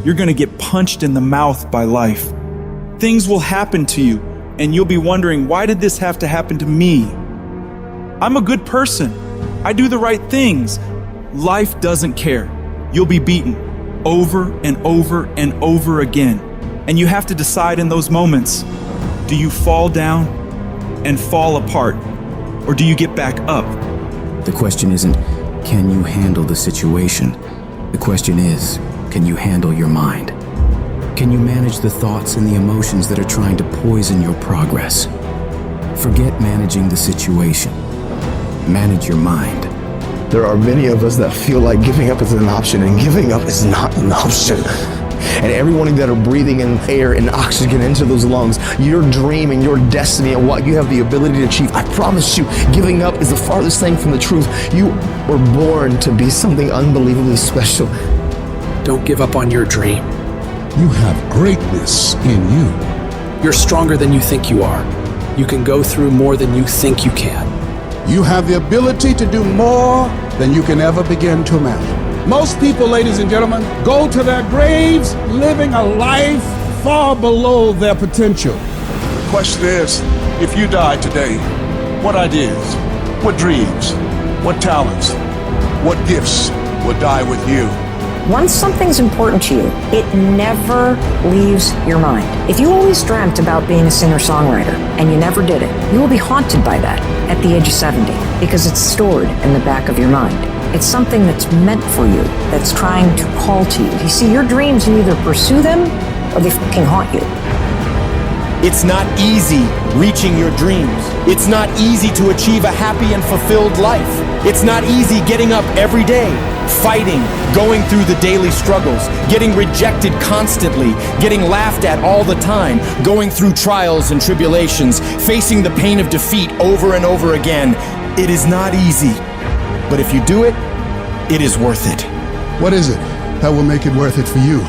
you're going to get punched in the mouth by life. Things will happen to you, and you'll be wondering, why did this have to happen to me? I'm a good person. I do the right things. Life doesn't care. You'll be beaten over and over and over again. And you have to decide in those moments, do you fall down and fall apart, or do you get back up? The question isn't, can you handle the situation? The question is, can you handle your mind? Can you manage the thoughts and the emotions that are trying to poison your progress? Forget managing the situation. Manage your mind. There are many of us that feel like giving up is an option, and giving up is not an option. And everyone that are breathing in air and oxygen into those lungs, your dream and your destiny and what you have the ability to achieve, I promise you, giving up is the farthest thing from the truth. You were born to be something unbelievably special. Don't give up on your dream. You have greatness in you. You're stronger than you think you are. You can go through more than you think you can. You have the ability to do more than you can ever begin to imagine. Most people, ladies and gentlemen, go to their graves living a life far below their potential. The question is, if you died today, what ideas, what dreams, what talents, what gifts would die with you? Once something's important to you, it never leaves your mind. If you always dreamt about being a singer-songwriter and you never did it, you will be haunted by that at the age of 70 because it's stored in the back of your mind. It's something that's meant for you, that's trying to call to you. You see, your dreams, you either pursue them or they fucking haunt you. It's not easy reaching your dreams. It's not easy to achieve a happy and fulfilled life. It's not easy getting up every day, fighting, going through the daily struggles, getting rejected constantly, getting laughed at all the time, going through trials and tribulations, facing the pain of defeat over and over again. It is not easy, but if you do it, it is worth it. What is it that will make it worth it for you?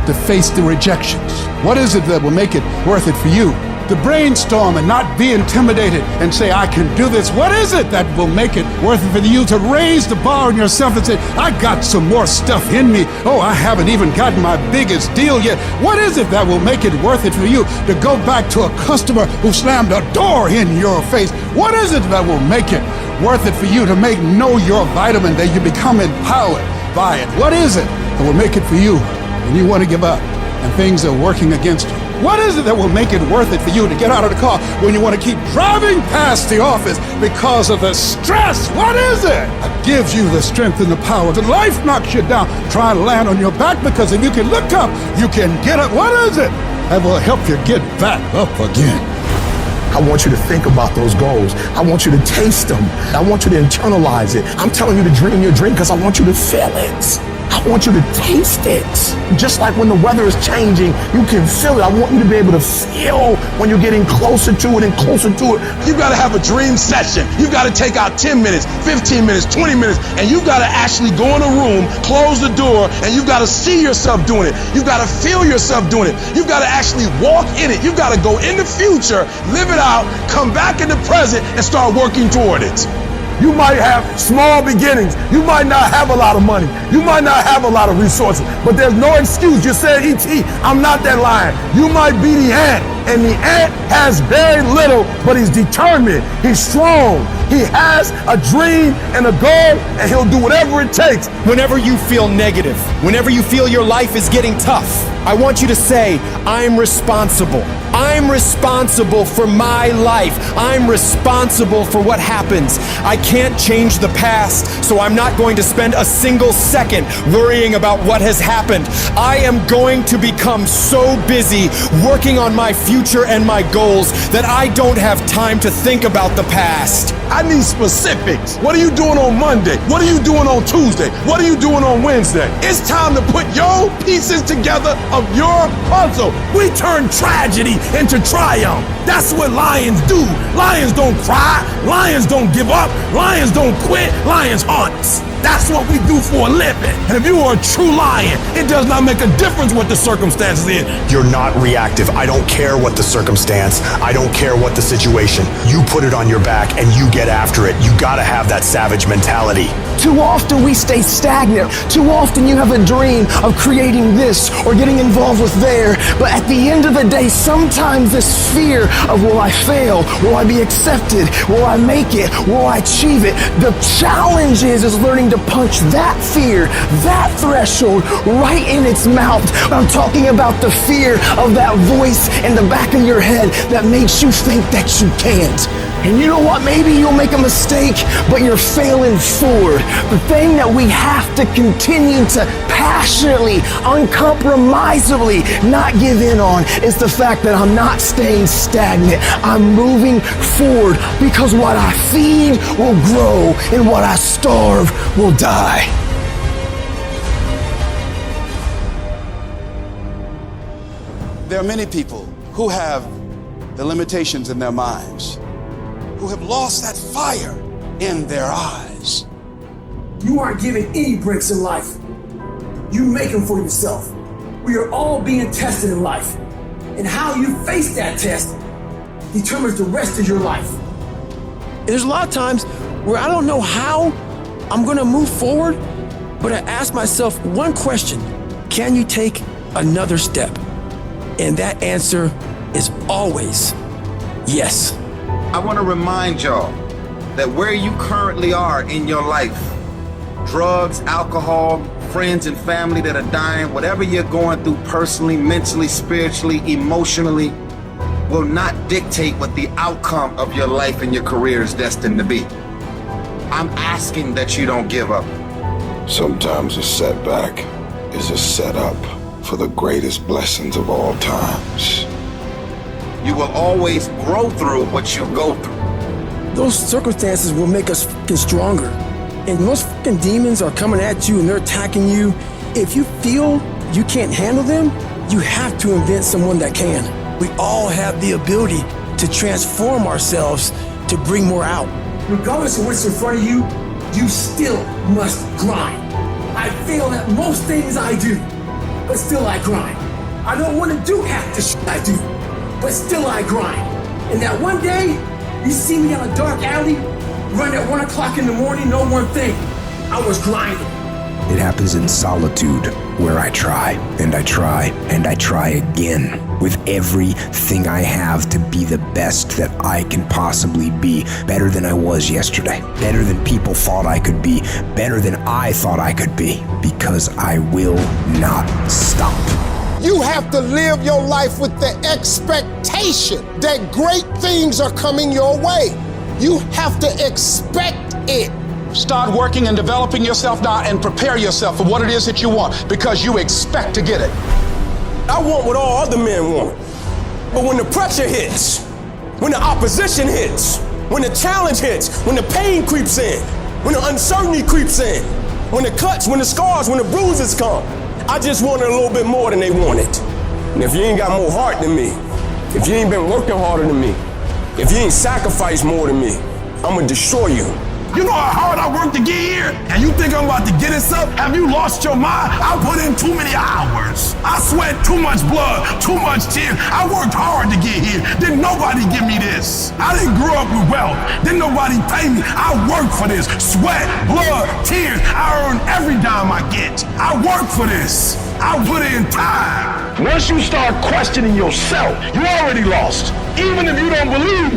To face the rejections? What is it that will make it worth it for you? To brainstorm and not be intimidated and say, I can do this. What is it that will make it worth it for you to raise the bar on yourself and say, I got some more stuff in me. Oh, I haven't even gotten my biggest deal yet. What is it that will make it worth it for you to go back to a customer who slammed a door in your face? What is it that will make it worth it for you to know your vitamin, that you become empowered by it? What is it that will make it for you when you want to give up and things are working against you? What is it that will make it worth it for you to get out of the car when you want to keep driving past the office because of the stress? What is it that gives you the strength and the power? The life knocks you down, try to land on your back, because if you can look up, you can get up. What is it that will help you get back up again? I want you to think about those goals. I want you to taste them. I want you to internalize it. I'm telling you to dream your dream because I want you to feel it. I want you to taste it. Just like when the weather is changing, you can feel it. I want you to be able to feel when you're getting closer to it and closer to it. You've got to have a dream session. You've got to take out 10 minutes, 15 minutes, 20 minutes, and you've got to actually go in a room, close the door, and you've got to see yourself doing it. You've got to feel yourself doing it. You've got to actually walk in it. You've got to go in the future, live it out, come back in the present, and start working toward it. You might have small beginnings. You might not have a lot of money. You might not have a lot of resources, but there's no excuse. You said, E.T., I'm not that lion. You might be the ant, and the ant has very little, but he's determined. He's strong. He has a dream and a goal, and he'll do whatever it takes. Whenever you feel negative, whenever you feel your life is getting tough, I want you to say, I'm responsible. I'm responsible for my life. I'm responsible for what happens. I can't change the past, so I'm not going to spend a single second worrying about what has happened. I am going to become so busy working on my future and my goals that I don't have time to think about the past. I need specifics. What are you doing on Monday? What are you doing on Tuesday? What are you doing on Wednesday? It's time to put your pieces together of your puzzle. We turn tragedy into triumph. That's what lions do. Lions don't cry. Lions don't give up. Lions don't quit. Lions hunt. That's what we do for a living. And if you are a true lion, it does not make a difference what the circumstances is. You're not reactive. I don't care what the circumstance. I don't care what the situation. You put it on your back and you get after it. You gotta have that savage mentality. Too often we stay stagnant. Too often you have a dream of creating this or getting involved with there. But at the end of the day, sometimes this fear of will I fail? Will I be accepted? Will I make it? Will I achieve it? The challenge is learning to punch that fear, that threshold right in its mouth. I'm talking about the fear of that voice in the back of your head that makes you think that you can't. And you know what? Maybe you'll make a mistake, but you're failing forward. The thing that we have to continue to passionately, uncompromisably not give in on is the fact that I'm not staying stagnant. I'm moving forward because what I feed will grow and what I starve will die. There are many people who have the limitations in their minds, who have lost that fire in their eyes. You aren't given any breaks in life. You make them for yourself. We are all being tested in life. And how you face that test determines the rest of your life. And there's a lot of times where I don't know how I'm gonna move forward, but I ask myself one question: can you take another step? And that answer is always yes. I want to remind y'all that where you currently are in your life, drugs, alcohol, friends and family that are dying, whatever you're going through personally, mentally, spiritually, emotionally, will not dictate what the outcome of your life and your career is destined to be. I'm asking that you don't give up. Sometimes a setback is a setup for the greatest blessings of all times. You will always grow through what you go through. Those circumstances will make us fucking stronger. And most fucking demons are coming at you and they're attacking you. If you feel you can't handle them, you have to invent someone that can. We all have the ability to transform ourselves to bring more out. Regardless of what's in front of you, you still must grind. I fail at most things I do, but still I grind. I don't want to do half the shit I do, but still I grind. And that one day, you see me down a dark alley, run at 1 o'clock in the morning, know one thing: I was grinding. It happens in solitude, where I try, and I try, and I try again, with everything I have to be the best that I can possibly be, better than I was yesterday, better than people thought I could be, better than I thought I could be, because I will not stop. You have to live your life with the expectation that great things are coming your way. You have to expect it. Start working and developing yourself now and prepare yourself for what it is that you want, because you expect to get it. I want what all other men want. But when the pressure hits, when the opposition hits, when the challenge hits, when the pain creeps in, when the uncertainty creeps in, when the cuts, when the scars, when the bruises come, I just wanted a little bit more than they wanted. And if you ain't got more heart than me, if you ain't been working harder than me, if you ain't sacrificed more than me, I'm gonna destroy you. You know how hard I worked to get here? And you think I'm about to get this up? Have you lost your mind? I put in too many hours. I sweat too much blood, too much tears. I worked hard to get here. Didn't nobody give me this. I didn't grow up with wealth. Didn't nobody pay me. I worked for this. Sweat, blood, tears. I earn every dime I get. I work for this. I put in time. Once you start questioning yourself, you already lost. Even if you don't believe.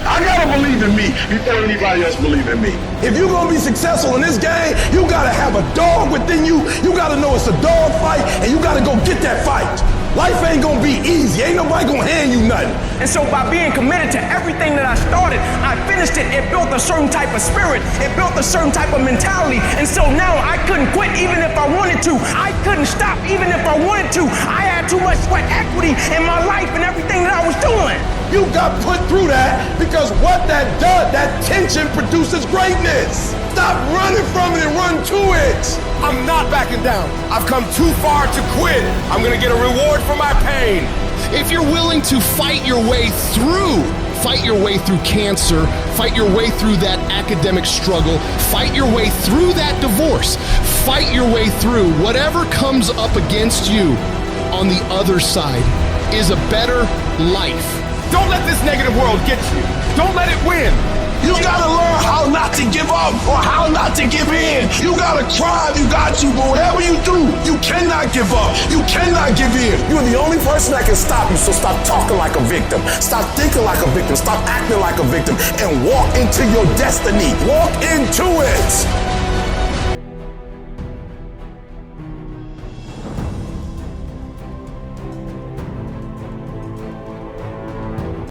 I gotta believe in me before anybody else believe in me. If you're gonna be successful in this game, you gotta have a dog within you. You gotta know it's a dog fight, and you gotta go get that fight. Life ain't gonna be easy. Ain't nobody gonna hand you nothing. And so by being committed to everything that I started, I finished it. It built a certain type of spirit. It built a certain type of mentality. And so now I couldn't quit even if I wanted to. I couldn't stop even if I wanted to. I had too much sweat equity in my life and everything that I was doing. You got put through that because what that does, that tension produces greatness. Stop running from it and run to it. I'm not backing down. I've come too far to quit. I'm gonna get a reward for my pain. If you're willing to fight your way through fight your way through cancer, fight your way through that academic struggle, fight your way through that divorce, fight your way through whatever comes up against you on the other side is a better life. Don't let this negative world get you. Don't let it win. You gotta learn how not to give up or how not to give in. You gotta try if you got to, but whatever you do, you cannot give up. You cannot give in. You're the only person that can stop you, so stop talking like a victim. Stop thinking like a victim. Stop acting like a victim and walk into your destiny. Walk into it.